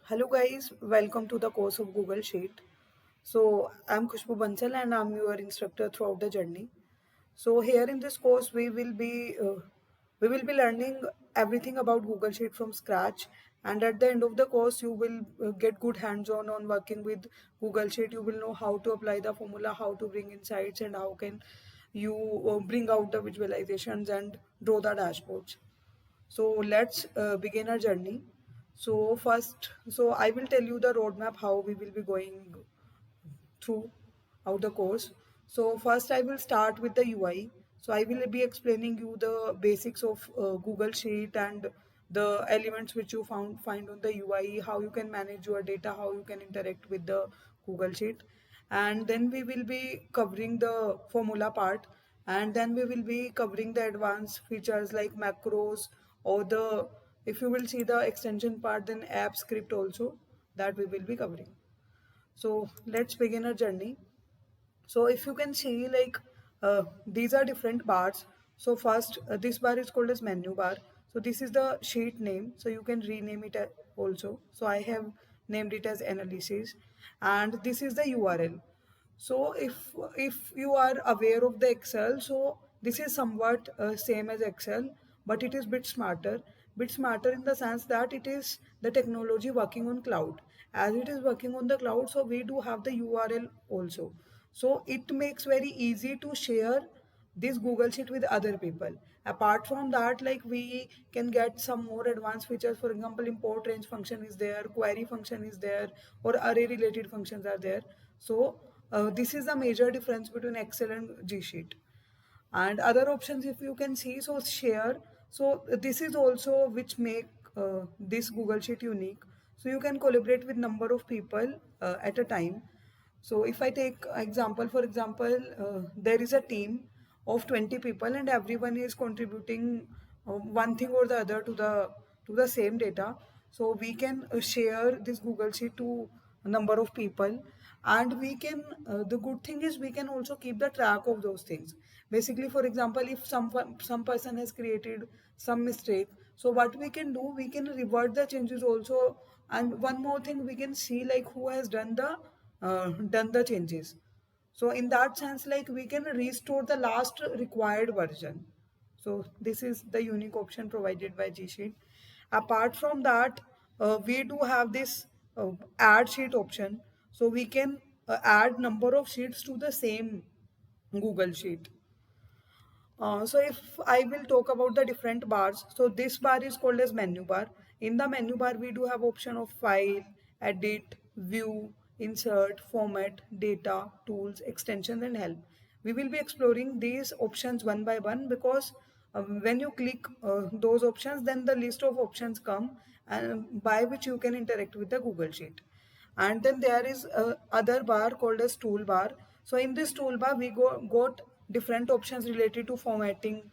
Hello guys, welcome to the course of Google Sheet. So I'm Khushbu Bansal and I'm your instructor throughout the journey. So here in this course we will be learning everything about Google Sheet from scratch, and at the end of the course you will get good hands-on on working with Google Sheet. You will know how to apply the formula, how to bring insights, and how can you bring out the visualizations and draw the dashboards. So let's begin our journey. So I will tell you the roadmap how we will be going through out the course. So first I will start with the UI. So I will be explaining you the basics of Google Sheet and the elements which you find on the UI, how you can manage your data, how you can interact with the Google Sheet. And then we will be covering the formula part, and then we will be covering the advanced features like macros or the if you will see the extension part, then app script also, that we will be covering. So let's begin our journey. So if you can see, like, these are different bars. So first, this bar is called as menu bar. So this is the sheet name. So you can rename it also. So I have named it as analysis, and this is the URL. So if you are aware of the Excel, so this is somewhat same as Excel, but it is bit smarter in the sense that it is the technology working on cloud. As it is working on the cloud, so we do have the URL also. So it makes very easy to share this Google Sheet with other people. Apart from that, like, we can get some more advanced features. For example, import range function is there, query function is there, or array related functions are there. So this is the major difference between Excel and G Sheet. And other options, if you can see, so share. So this is also which make this Google Sheet unique. So you can collaborate with number of people at a time. So if I take example, for example, there is a team of 20 people and everyone is contributing one thing or the other to the same data. So we can share this Google Sheet to a number of people, and we can the good thing is we can also keep the track of those things. Basically, for example, if some person has created some mistake, so what we can do, we can revert the changes also. And one more thing, we can see like who has done the changes. So in that sense, like, we can restore the last required version. So this is the unique option provided by G Sheet. Apart from that, we do have this add sheet option. So we can add number of sheets to the same Google Sheet. So if I will talk about the different bars, so this bar is called as menu bar. In the menu bar, we do have option of file, edit, view, insert, format, data, tools, extensions, and help. We will be exploring these options one by one, because when you click those options, then the list of options come, and by which you can interact with the Google Sheet. And then there is a other bar called as toolbar. So in this toolbar we got different options related to formatting.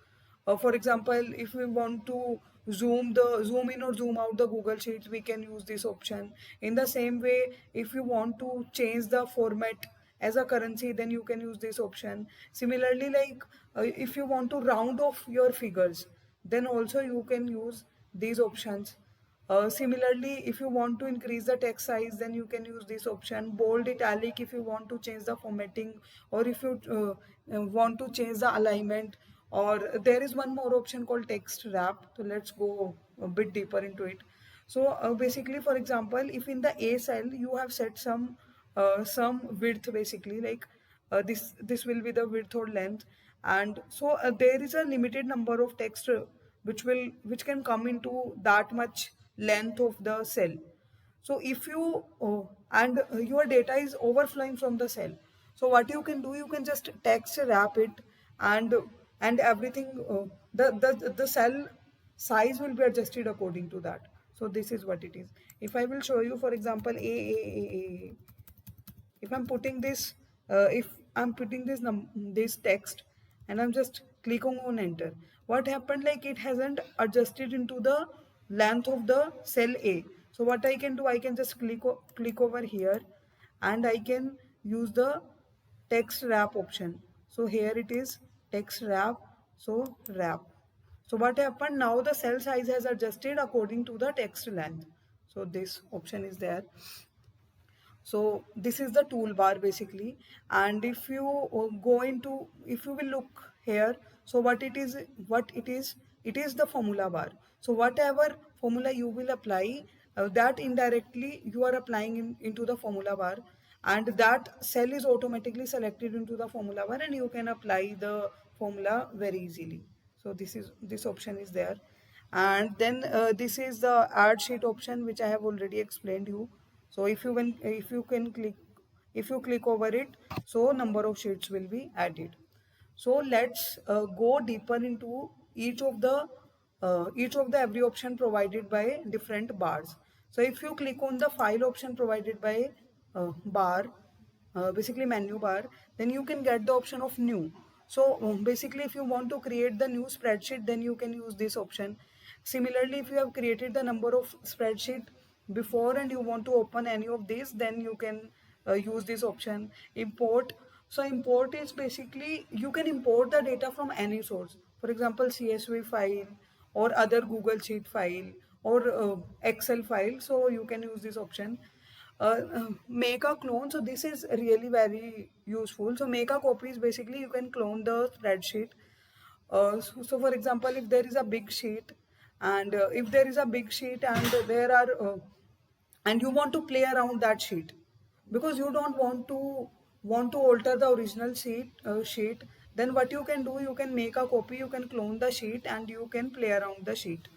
For example, if we want to zoom in or zoom out the Google Sheets, we can use this option. In the same way, if you want to change the format as a currency, then you can use this option. Similarly, like, if you want to round off your figures, then also you can use these options. Similarly, if you want to increase the text size, then you can use this option. Bold, italic, if you want to change the formatting, or if you want to change the alignment. Or there is one more option called text wrap. So let's go a bit deeper into it. So basically, for example, if in the A cell you have set some width, basically, like, this will be the width or length, and so there is a limited number of text which can come into that much length of the cell. So if you and your data is overflowing from the cell, so what you can do, you can just text wrap it, and everything, the cell size will be adjusted according to that. So this is what it is. If I will show you, for example, a if I'm putting this if I'm putting this text, and I'm just clicking on enter, what happened, like, it hasn't adjusted into the length of the cell A. So what I can do, I can just click over here, and I can use the text wrap option. So here it is, text wrap. So wrap. So what happened, now the cell size has adjusted according to the text length. So this option is there. So this is the toolbar basically. And if you if you will look here, so it is the formula bar. So whatever formula you will apply, that indirectly you are applying into the formula bar, and that cell is automatically selected into the formula bar, and you can apply the formula very easily. So this option is there. And then this is the add sheet option, which I have already explained you. So if you click over it, so number of sheets will be added. So let's go deeper into each of the every option provided by different bars. So if you click on the file option provided by bar, basically menu bar, then you can get the option of new. So basically if you want to create the new spreadsheet, then you can use this option. Similarly, if you have created the number of spreadsheet before and you want to open any of these, then you can use this option. Import. So import is basically you can import the data from any source. For example, CSV file or other Google Sheet file or Excel file. So you can use this option. Make a clone. So this is really very useful. So make a copy is basically you can clone the spreadsheet. So for example, if there is a big sheet, and if there is a big sheet and there are and you want to play around that sheet, because you don't want to alter the original sheet, then what you can do, you can make a copy, you can clone the sheet, and you can play around the sheet.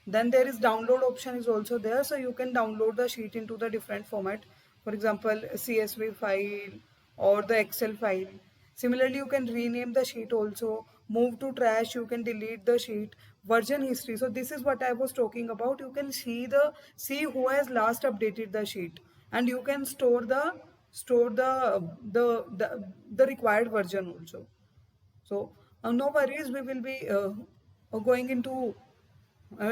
Then there is download option is also there, so you can download the sheet into the different format. For example, CSV file or the Excel file. Similarly, you can rename the sheet also. Move to trash, you can delete the sheet. Version history. So this is what I was talking about. You can see who has last updated the sheet, and you can store the required version also. So no worries, we will be going into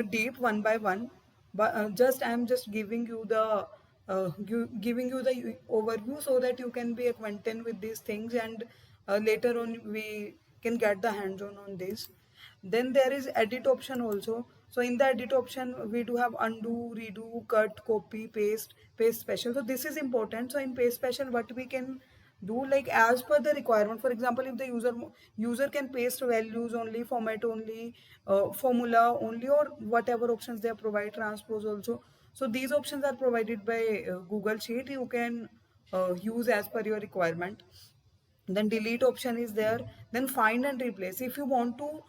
deep one by one, but just I am just giving you giving you the overview so that you can be acquainted with these things, and later on we can get the hands on this. Then there is edit option also. So in the edit option we do have undo, redo, cut, copy, paste special. So this is important. So in paste special, what we can do, like as per the requirement. For example, if the user can paste values only, format only, formula only, or whatever options they provide, transpose also. So these options are provided by Google Sheet. You can use as per your requirement. Then delete option is there. Then find and replace. If you want to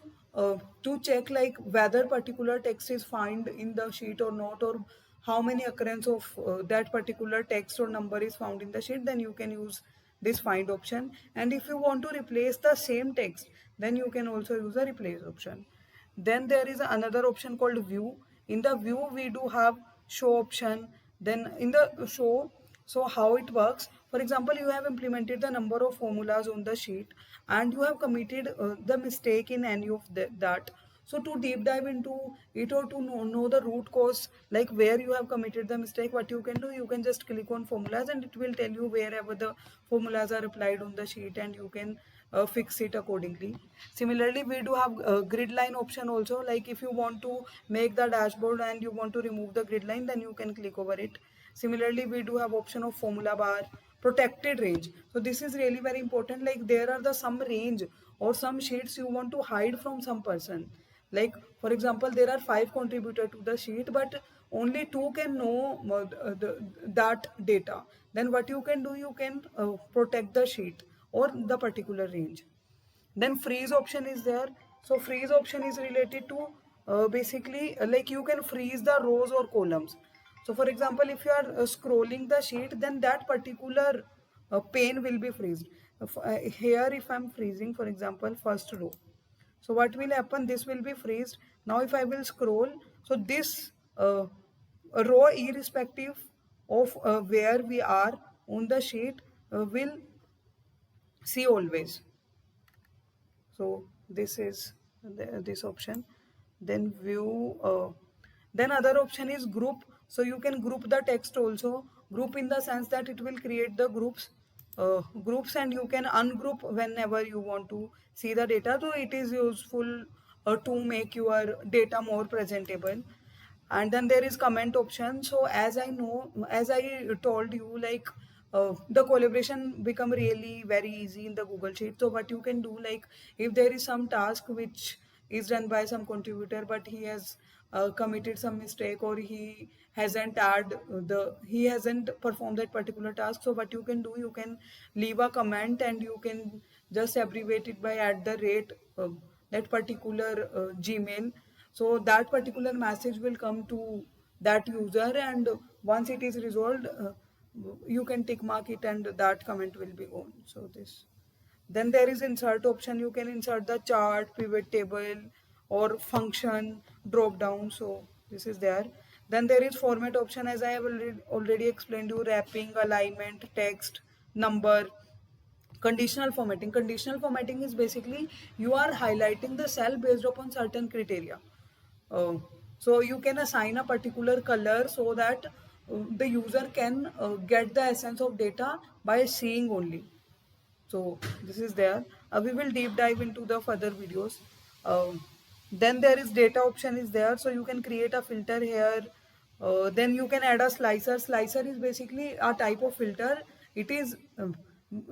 check like whether particular text is found in the sheet or not, or how many occurrence of that particular text or number is found in the sheet, then you can use this find option. And if you want to replace the same text, then you can also use a replace option. Then there is another option called view. In the view we do have show option. Then in the show, so how it works, for example, you have implemented the number of formulas on the sheet, and you have committed the mistake in any of that. So to deep dive into it, or to know the root cause, like where you have committed the mistake, what you can do, you can just click on formulas and it will tell you wherever the formulas are applied on the sheet, and you can fix it accordingly. Similarly, we do have grid line option also. Like if you want to make the dashboard and you want to remove the grid line, then you can click over it. Similarly, we do have option of formula bar, protected range. So this is really very important. Like there are the some range or some sheets you want to hide from some person. Like for example, there are 5 contributors to the sheet, but only 2 can know that data. Then what you can do, you can protect the sheet or the particular range. Then freeze option is there. So freeze option is related to basically like you can freeze the rows or columns. So for example, if you are scrolling the sheet, then that particular pane will be freezed. Here if I'm freezing, for example, first row, so what will happen, this will be freezed. Now if I will scroll, so this row, irrespective of where we are on the sheet, will see always. So this is this option. Then view, then other option is group. So you can group the text also. Group in the sense that it will create the groups, and you can ungroup whenever you want to see the data. So it is useful to make your data more presentable. And then there is comment option. So as I told you, like the collaboration become really very easy in the Google Sheet. So what you can do, like if there is some task which is done by some contributor, but he has committed some mistake, or he hasn't performed that particular task. So what you can do, you can leave a comment and you can just abbreviate it by that particular Gmail. So that particular message will come to that user, and once it is resolved, you can tick mark it and that comment will be gone. So this. Then there is insert option. You can insert the chart, pivot table, or function drop down. So this is there. Then there is format option, as I have already explained you: wrapping, alignment, text, number. Conditional formatting is basically you are highlighting the cell based upon certain criteria. So you can assign a particular color so that the user can get the essence of data by seeing only. So this is there. We will deep dive into the further videos. Then there is data option is there, so you can create a filter here. Then you can add a slicer. Slicer is basically a type of filter. It is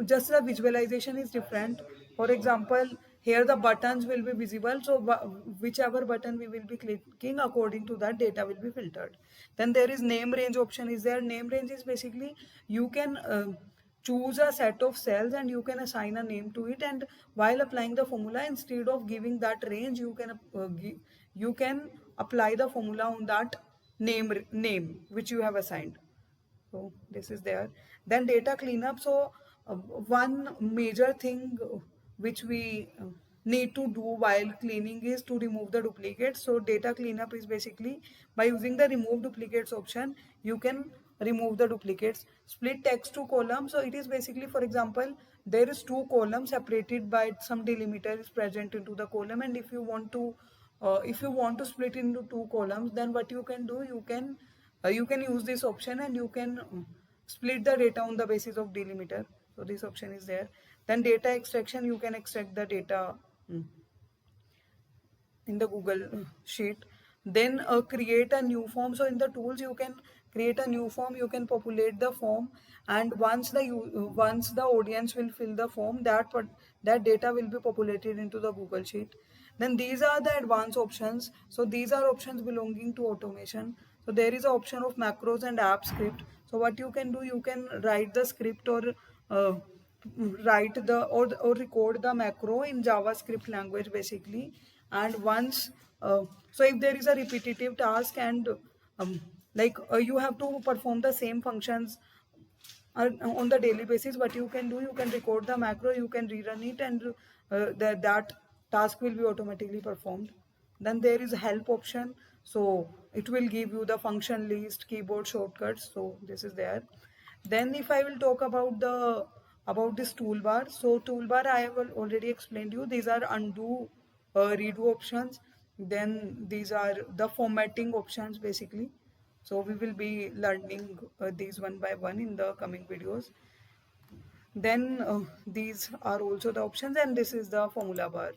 just the visualization is different. For example, here the buttons will be visible, so whichever button we will be clicking, according to that data will be filtered. Then there is name range option is there. Name range is basically you can choose a set of cells and you can assign a name to it, and while applying the formula, instead of giving that range, you can apply the formula on that name which you have assigned. So this is there. Then data cleanup. So one major thing which we need to do while cleaning is to remove the duplicates. So data cleanup is basically by using the remove duplicates option, you can remove the duplicates. Split text to columns. So it is basically, for example, there is two columns separated by some delimiter is present into the column, and if you want to split into two columns, then what you can do, you can use this option and you can split the data on the basis of delimiter. So this option is there. Then data extraction, you can extract the data in the Google Sheet. Then create a new form. So in the tools, you can create a new form, you can populate the form, and once the audience will fill the form, that data will be populated into the Google Sheet. Then these are the advanced options. So these are options belonging to automation. So there is an option of macros and app script. So what you can do, you can write the script, or uh, or record the macro in JavaScript language basically. And once so if there is a repetitive task, and you have to perform the same functions on the daily basis, what you can do, you can record the macro, you can rerun it, and that task will be automatically performed. Then there is help option. So it will give you the function list, keyboard shortcuts. So this is there. Then if I will talk about this toolbar. So toolbar, I have already explained you. These are undo, redo options. Then these are the formatting options basically. So we will be learning these one by one in the coming videos. Then these are also the options, and this is the formula bar.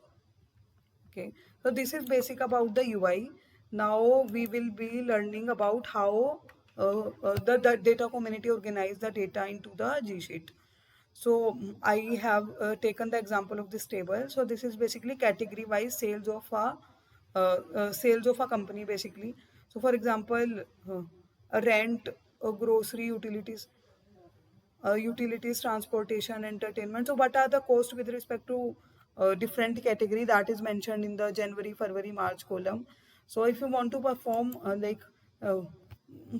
Okay, so this is basic about the UI. Now we will be learning about how the data community organize the data into the G Sheet. So I have taken the example of this table. So this is basically category wise sales of a company basically. So for example, a rent, a grocery, utilities, transportation, entertainment. So what are the costs with respect to different category that is mentioned in the January, February, March column. So if you want to perform uh,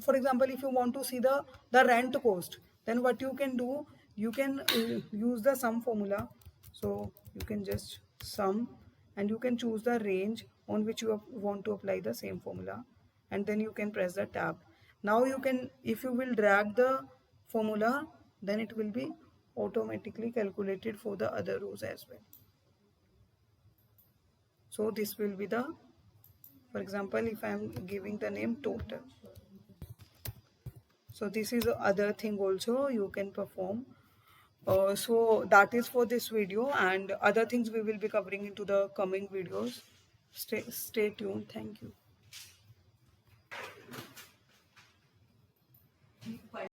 for example, if you want to see the rent cost, then what you can do, you can use the sum formula. So you can just sum, and you can choose the range on which you want to apply the same formula, and then you can press the tab. Now you can, if you will drag the formula, then it will be automatically calculated for the other rows as well. So this will be the, for example, if I am giving the name total. So this is other thing also you can perform. So that is for this video, and other things we will be covering into the coming videos. Stay tuned. Thank you.